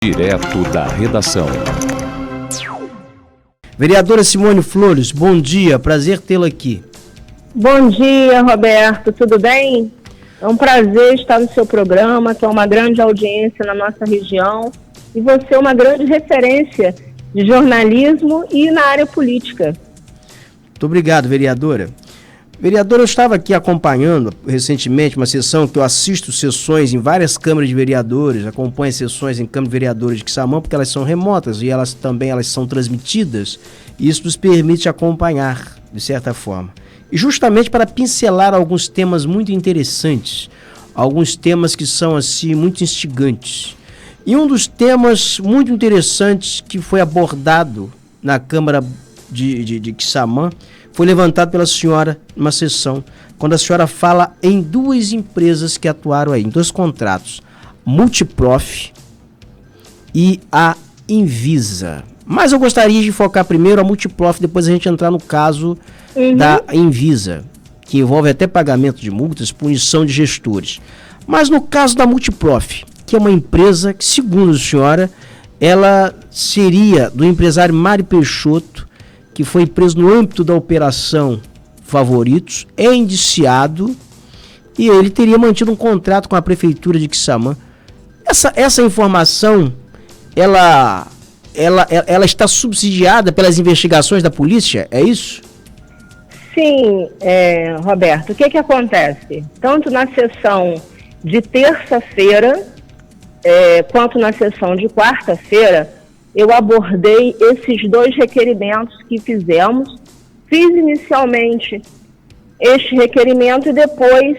Direto da redação. Vereadora Simone Flores, bom dia, prazer tê-la aqui. Bom dia, Roberto, tudo bem? É um prazer estar no seu programa, que é uma grande audiência na nossa região, e você é uma grande referência de jornalismo e na área política. Muito obrigado, vereadora. Vereadora, eu estava aqui acompanhando recentemente uma sessão que eu assisto sessões em várias câmaras de vereadores, acompanho sessões em Câmara de Vereadores de Quissamã, porque elas são remotas e elas são transmitidas, e isso nos permite acompanhar, de certa forma. E justamente para pincelar alguns temas muito interessantes, alguns temas que são assim muito instigantes. E um dos temas muito interessantes que foi abordado na Câmara de Quissamã foi levantado pela senhora numa sessão, quando a senhora fala em duas empresas que atuaram aí, em dois contratos, Multiprof e a Invisa. Mas eu gostaria de focar primeiro a Multiprof, depois a gente entrar no caso da Invisa, que envolve até pagamento de multas, punição de gestores. Mas no caso da Multiprof, que é uma empresa que, segundo a senhora, ela seria do empresário Mário Peixoto, que foi preso no âmbito da Operação Favoritos, é indiciado e ele teria mantido um contrato com a Prefeitura de Quissamã. Essa informação, ela está subsidiada pelas investigações da polícia, é isso? Sim, Roberto, o que acontece? Tanto na sessão de terça-feira, quanto na sessão de quarta-feira, eu abordei esses dois requerimentos que fizemos. Fiz inicialmente este requerimento e depois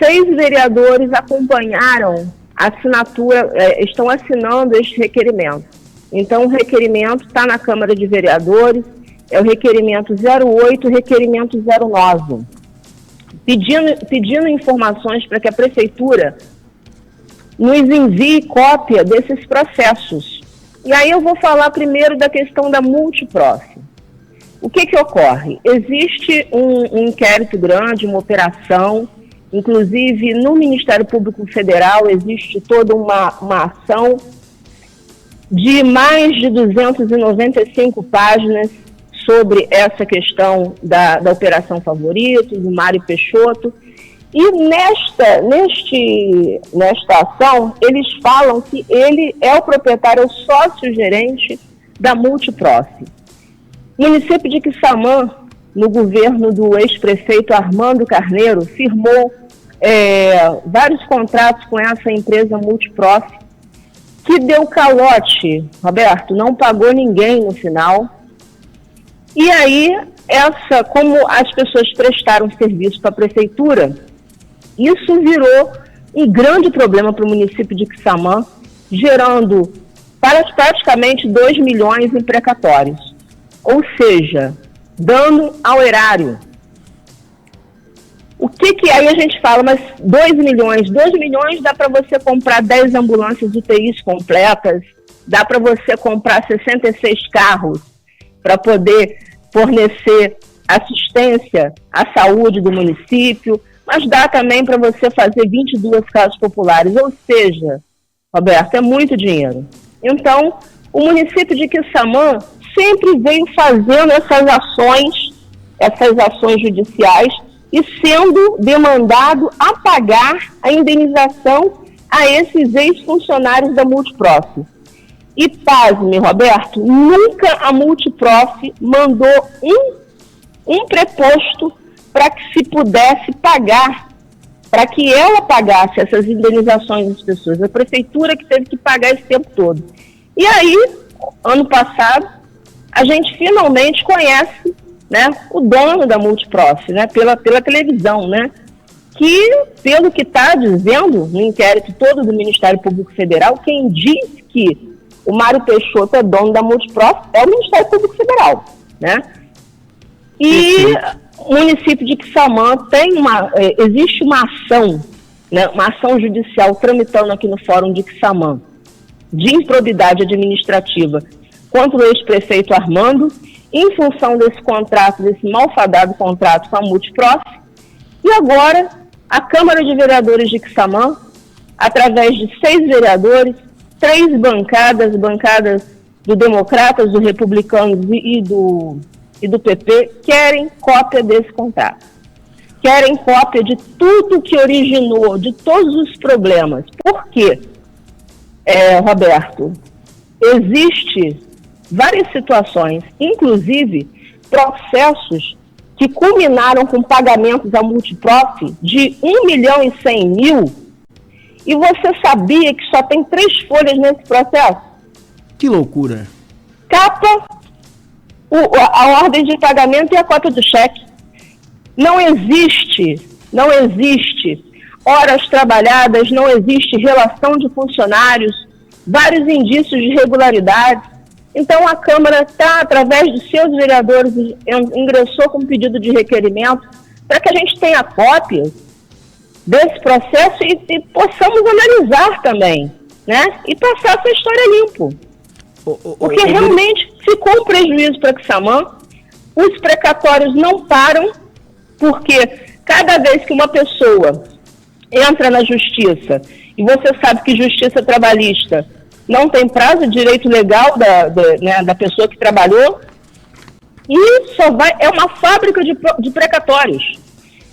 6 vereadores acompanharam a assinatura, estão assinando este requerimento. Então o requerimento está na Câmara de Vereadores, é o requerimento 08 e o requerimento 09, pedindo informações para que a Prefeitura nos envie cópia desses processos. E aí eu vou falar primeiro da questão da Multiprof. O que ocorre? Existe um inquérito grande, uma operação, inclusive no Ministério Público Federal existe toda uma ação de mais de 295 páginas sobre essa questão da Operação Favoritos, do Mário Peixoto. E nesta ação, eles falam que ele é o proprietário, é o sócio-gerente da Multiprof. O município de Quissamã, no governo do ex-prefeito Armando Carneiro, firmou vários contratos com essa empresa Multiprof, que deu calote, Roberto, não pagou ninguém no final. E aí, como as pessoas prestaram serviço para a prefeitura, isso virou um grande problema para o município de Quissamã, gerando praticamente 2 milhões em precatórios. Ou seja, dano ao erário. O que aí a gente fala, mas 2 milhões? 2 milhões dá para você comprar 10 ambulâncias UTIs completas, dá para você comprar 66 carros para poder fornecer assistência à saúde do município, mas dá também para você fazer 22 casas populares, ou seja, Roberto, é muito dinheiro. Então, o município de Quissamã sempre veio fazendo essas ações judiciais e sendo demandado a pagar a indenização a esses ex-funcionários da Multiprof. E pasme, Roberto, nunca a Multiprof mandou um preposto para que se pudesse pagar, para que ela pagasse essas indenizações das pessoas. A prefeitura que teve que pagar esse tempo todo. E aí, ano passado, a gente finalmente conhece, né, o dono da Multiprof, né, pela televisão, né, que, pelo que está dizendo no inquérito todo do Ministério Público Federal, quem diz que o Mário Peixoto é dono da Multiprof é o Ministério Público Federal, né? E o município de Quissamã existe uma ação, né, uma ação judicial tramitando aqui no Fórum de Quissamã, de improbidade administrativa contra o ex-prefeito Armando, em função desse contrato, desse malfadado contrato com a Multiprof. E agora, a Câmara de Vereadores de Quissamã, através de 6 vereadores, três bancadas do Democratas, do Republicanos e do PP, querem cópia desse contrato. Querem cópia de tudo que originou, de todos os problemas. Por quê, Roberto? Existe várias situações, inclusive processos que culminaram com pagamentos à Multiprof de 1.100.000, e você sabia que só tem 3 folhas nesse processo? Que loucura! Capa, a ordem de pagamento e a cópia do cheque. Não existe horas trabalhadas, não existe relação de funcionários, vários indícios de irregularidade. Então a Câmara está, através dos seus vereadores, ingressou com pedido de requerimento para que a gente tenha cópias desse processo e possamos analisar também, né? E passar essa história limpo. Porque realmente ficou um prejuízo para a Xamã, os precatórios não param, porque cada vez que uma pessoa entra na justiça, e você sabe que justiça trabalhista não tem prazo, direito legal da pessoa que trabalhou, e é uma fábrica de precatórios,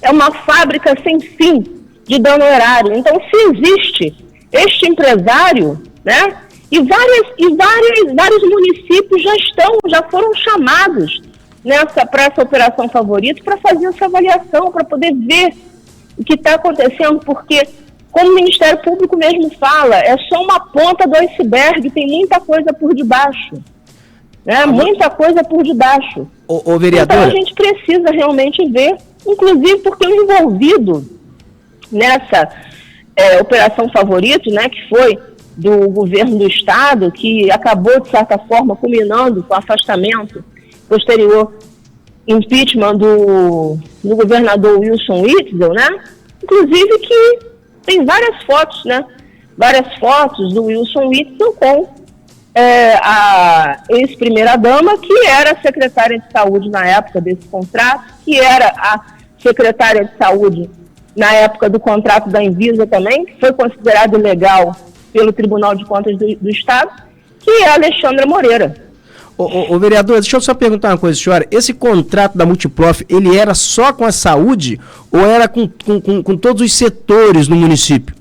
é uma fábrica sem fim de dano horário. Então, se existe este empresário, né, e vários municípios já foram chamados para essa operação favorito para fazer essa avaliação, para poder ver o que está acontecendo, porque, como o Ministério Público mesmo fala, é só uma ponta do iceberg, tem muita coisa por debaixo, né? Muita coisa por debaixo. Vereadora, então a gente precisa realmente ver, inclusive porque o envolvido nessa operação favorito, né, que foi do governo do estado, que acabou, de certa forma, culminando com o afastamento posterior, impeachment do governador Wilson Witzel, né? Inclusive que tem várias fotos, né? Várias fotos do Wilson Witzel com a ex-primeira-dama, que era secretária de saúde na época desse contrato, que era a secretária de saúde na época do contrato da Anvisa também, que foi considerado ilegal pelo Tribunal de Contas do Estado, que é a Alexandra Moreira. Vereador, deixa eu só perguntar uma coisa, senhora. Esse contrato da Multiprof, ele era só com a saúde ou era com todos os setores no município?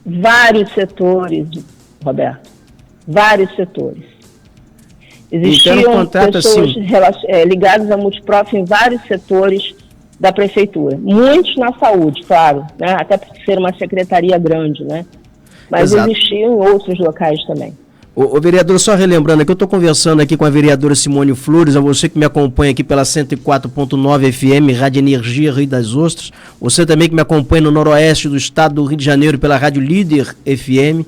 Vários setores, Roberto. Vários setores. Existiam pessoas ligadas à Multiprof em vários setores da prefeitura. Muitos na saúde, claro, né? Até por ser uma secretaria grande, né? Mas exato, existiam em outros locais também. Vereador, só relembrando aqui, eu estou conversando aqui com a vereadora Simone Flores, a você que me acompanha aqui pela 104.9 FM, Rádio Energia Rio das Ostras, você também que me acompanha no noroeste do estado do Rio de Janeiro pela Rádio Líder FM,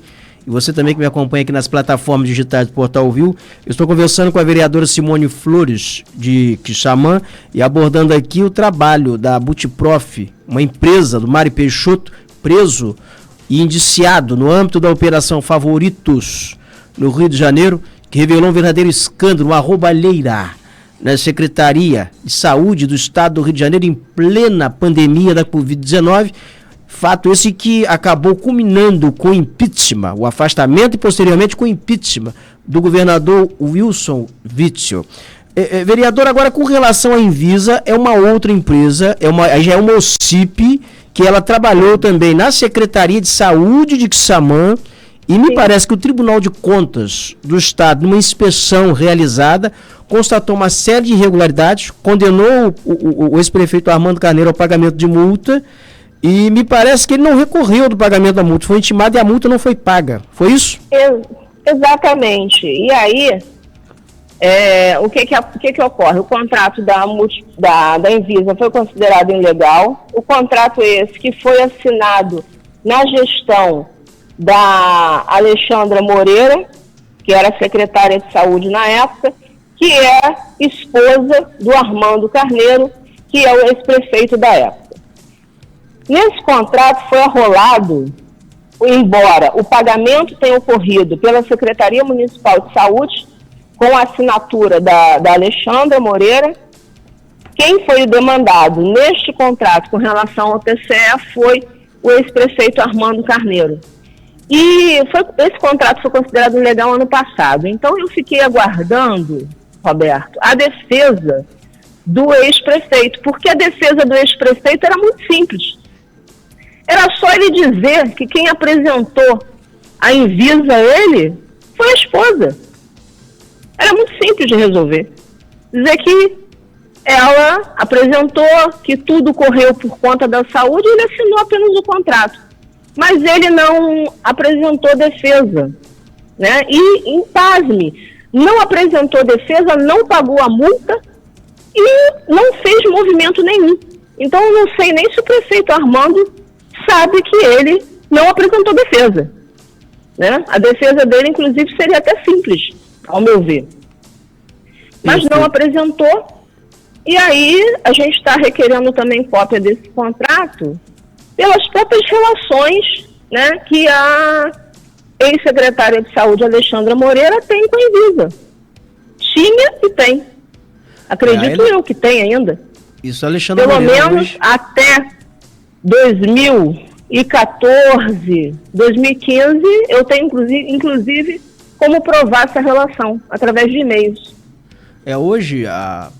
e você também que me acompanha aqui nas plataformas digitais do Portal Viu. Eu estou conversando com a vereadora Simone Flores, de Quixamã, e abordando aqui o trabalho da Multiprof, uma empresa do Mário Peixoto, preso e indiciado no âmbito da Operação Favoritos, no Rio de Janeiro, que revelou um verdadeiro escândalo, uma roubalheira na Secretaria de Saúde do Estado do Rio de Janeiro em plena pandemia da Covid-19. Fato esse que acabou culminando com o impeachment, o afastamento e posteriormente com o impeachment do governador Wilson Witzel. Vereador, agora com relação à Anvisa, é uma outra empresa, já é uma OCIP, que ela trabalhou também na Secretaria de Saúde de Quixamã. E me parece que o Tribunal de Contas do Estado, numa inspeção realizada, constatou uma série de irregularidades, condenou o ex-prefeito Armando Carneiro ao pagamento de multa, e me parece que ele não recorreu do pagamento da multa, foi intimado e a multa não foi paga. Foi isso? Exatamente. E aí, o que ocorre? O contrato da Anvisa foi considerado ilegal. O contrato esse que foi assinado na gestão da Alexandra Moreira, que era secretária de saúde na época, que é esposa do Armando Carneiro, que é o ex-prefeito da época. Nesse contrato foi arrolado, embora o pagamento tenha ocorrido pela Secretaria Municipal de Saúde, com a assinatura da Alexandra Moreira, quem foi demandado neste contrato com relação ao TCE foi o ex-prefeito Armando Carneiro. E esse contrato foi considerado ilegal ano passado. Então eu fiquei aguardando, Roberto, a defesa do ex-prefeito, porque a defesa do ex-prefeito era muito simples. Era só ele dizer que quem apresentou a Anvisa a ele foi a esposa. Era muito simples de resolver. Dizer que ela apresentou que tudo correu por conta da saúde e ele assinou apenas o contrato. Mas ele não apresentou defesa, né? E, pasme, não apresentou defesa, não pagou a multa e não fez movimento nenhum. Então, eu não sei nem se o prefeito Armando sabe que ele não apresentou defesa, né? A defesa dele, inclusive, seria até simples, ao meu ver. Mas não apresentou. E aí, a gente está requerendo também cópia desse contrato pelas próprias relações, né, que a ex-secretária de Saúde, Alexandra Moreira, tem com a Anvisa. Tinha e tem. Acredito eu que tem ainda. Isso, Alexandra Pelo Moreira, menos hoje... até 2014, 2015, eu tenho, inclusive, como provar essa relação, através de e-mails. Hoje, a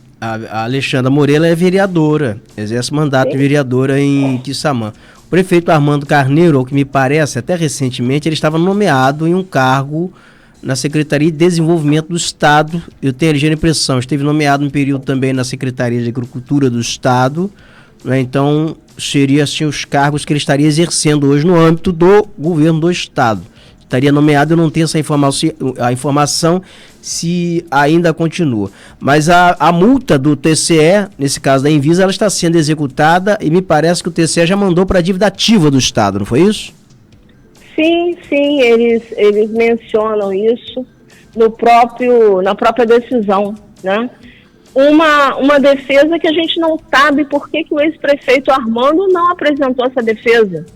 Alexandra Moreira é vereadora, exerce mandato de vereadora em Quissamã. O prefeito Armando Carneiro, ao que me parece, até recentemente, ele estava nomeado em um cargo na Secretaria de Desenvolvimento do Estado. Eu tenho a ligeira impressão, esteve nomeado um período também na Secretaria de Agricultura do Estado, né? Então, seria assim os cargos que ele estaria exercendo hoje no âmbito do governo do Estado. Estaria nomeado, eu não tenho essa informação se ainda continua. Mas a multa do TCE, nesse caso da Anvisa, ela está sendo executada e me parece que o TCE já mandou para a dívida ativa do Estado, não foi isso? Sim, eles mencionam isso na própria decisão, né? Uma defesa que a gente não sabe por que o ex-prefeito Armando não apresentou essa defesa.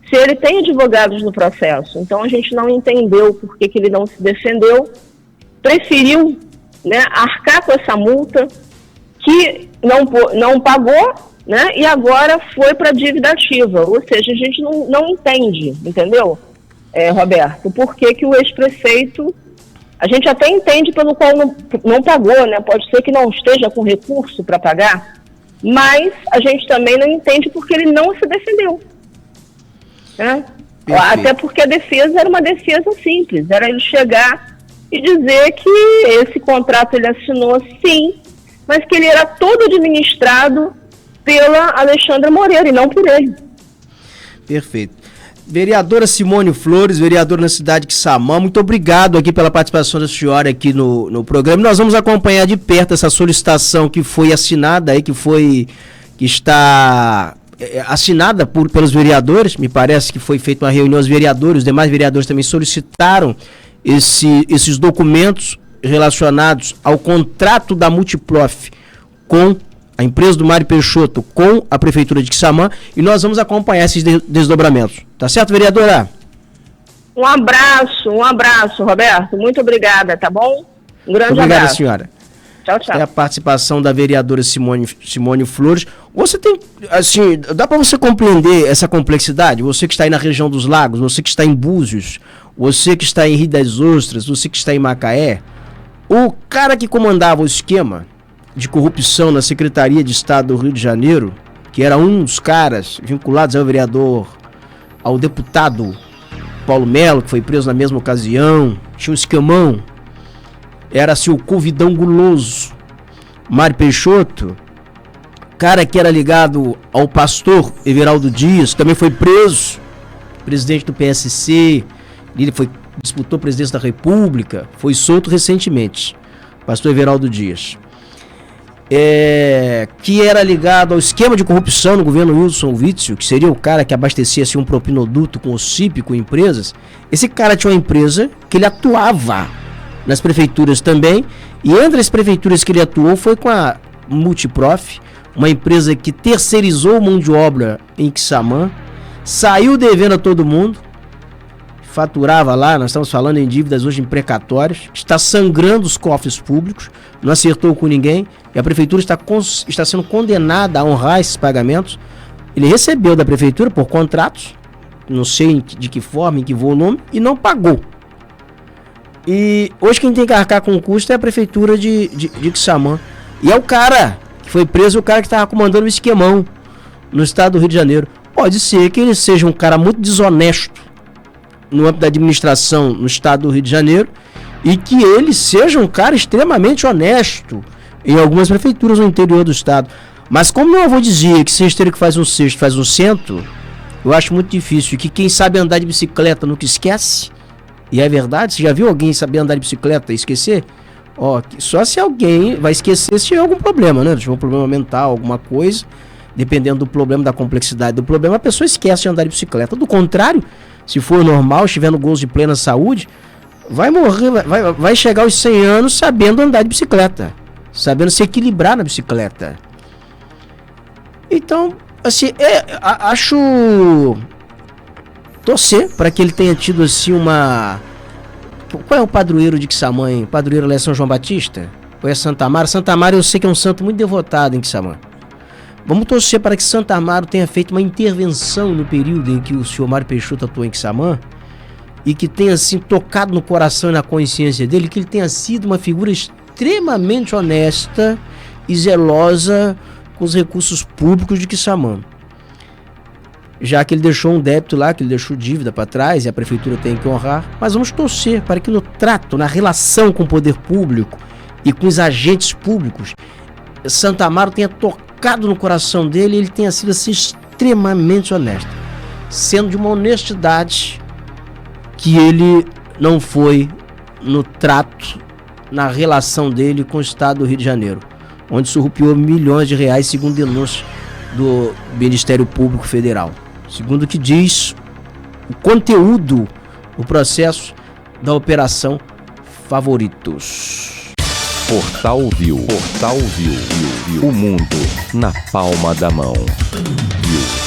Se ele tem advogados no processo, então a gente não entendeu por que ele não se defendeu, preferiu, né, arcar com essa multa, que não pagou, né, e agora foi para dívida ativa. Ou seja, a gente não entende, entendeu, Roberto, por que o ex-prefeito, a gente até entende pelo qual não pagou, né, pode ser que não esteja com recurso para pagar, mas a gente também não entende porque ele não se defendeu. Né? Até porque a defesa era uma defesa simples, era ele chegar e dizer que esse contrato ele assinou sim, mas que ele era todo administrado pela Alexandra Moreira e não por ele. Perfeito. Vereadora Simone Flores, vereadora na cidade de Quissamã, muito obrigado aqui pela participação da senhora aqui no programa. Nós vamos acompanhar de perto essa solicitação que foi assinada aí, que está assinada pelos vereadores. Me parece que foi feita uma reunião, os vereadores, os demais vereadores também solicitaram esses documentos relacionados ao contrato da Multiprof com a empresa do Mário Peixoto, com a Prefeitura de Quissamã, e nós vamos acompanhar esses desdobramentos. Tá certo, vereadora? Um abraço, Roberto. Muito obrigada, tá bom? Um grande abraço. Obrigada, senhora. Tchau, tchau. É a participação da vereadora Simone Flores. Você tem, assim, dá para você compreender essa complexidade? Você que está aí na região dos Lagos, você que está em Búzios, você que está em Rio das Ostras, você que está em Macaé, o cara que comandava o esquema de corrupção na Secretaria de Estado do Rio de Janeiro, que era um dos caras vinculados ao deputado Paulo Melo, que foi preso na mesma ocasião, tinha um esquemão, era-se o Covidão Guloso, Mário Peixoto, cara que era ligado ao pastor Everaldo Dias, também foi preso, presidente do PSC, ele disputou a presidência da República, foi solto recentemente, pastor Everaldo Dias. Que era ligado ao esquema de corrupção no governo Wilson Witzel, que seria o cara que abastecia assim, um propinoduto com o CIP, com empresas. Esse cara tinha uma empresa que ele atuava nas prefeituras também, e entre as prefeituras que ele atuou foi com a Multiprof, uma empresa que terceirizou mão de obra em Quissamã, saiu devendo a todo mundo, faturava lá, nós estamos falando em dívidas hoje imprecatórias, está sangrando os cofres públicos, não acertou com ninguém, e a prefeitura está sendo condenada a honrar esses pagamentos. Ele recebeu da prefeitura por contratos, não sei de que forma, em que volume, e não pagou. E hoje quem tem que arcar com o custo é a prefeitura de Quissamã. E é o cara que foi preso, o cara que estava comandando o esquemão no estado do Rio de Janeiro. Pode ser que ele seja um cara muito desonesto no âmbito da administração no estado do Rio de Janeiro e que ele seja um cara extremamente honesto em algumas prefeituras no interior do estado. Mas como meu avô dizia que cesteiro que faz um cesto faz um cento, eu acho muito difícil. Que quem sabe andar de bicicleta nunca esquece. E é verdade, você já viu alguém saber andar de bicicleta e esquecer? Ó, só se alguém vai esquecer se tiver algum problema, né? Se tiver um problema mental, alguma coisa, dependendo do problema, da complexidade do problema, a pessoa esquece de andar de bicicleta. Do contrário, se for normal, estiver no gozo de plena saúde, vai morrer, vai chegar aos 100 anos sabendo andar de bicicleta, sabendo se equilibrar na bicicleta. Então, assim, acho... torcer para que ele tenha tido assim uma... Qual é o padroeiro de Quissamã, hein? O padroeiro lá é São João Batista? Ou é Santa Amaro? Santa Amaro eu sei que é um santo muito devotado em Quissamã. Vamos torcer para que Santa Amaro tenha feito uma intervenção no período em que o senhor Mário Peixoto atuou em Quissamã e que tenha assim tocado no coração e na consciência dele, que ele tenha sido uma figura extremamente honesta e zelosa com os recursos públicos de Quissamã. Já que ele deixou um débito lá, que ele deixou dívida para trás e a prefeitura tem que honrar, mas vamos torcer para que no trato, na relação com o poder público e com os agentes públicos, Santa Amaro tenha tocado no coração dele e ele tenha sido assim extremamente honesto, sendo de uma honestidade que ele não foi no trato, na relação dele com o estado do Rio de Janeiro, onde surrupiou milhões de reais, segundo denúncia do Ministério Público Federal. Segundo o que diz o conteúdo, o processo da Operação Favoritos. Portal View. O mundo na palma da mão. View.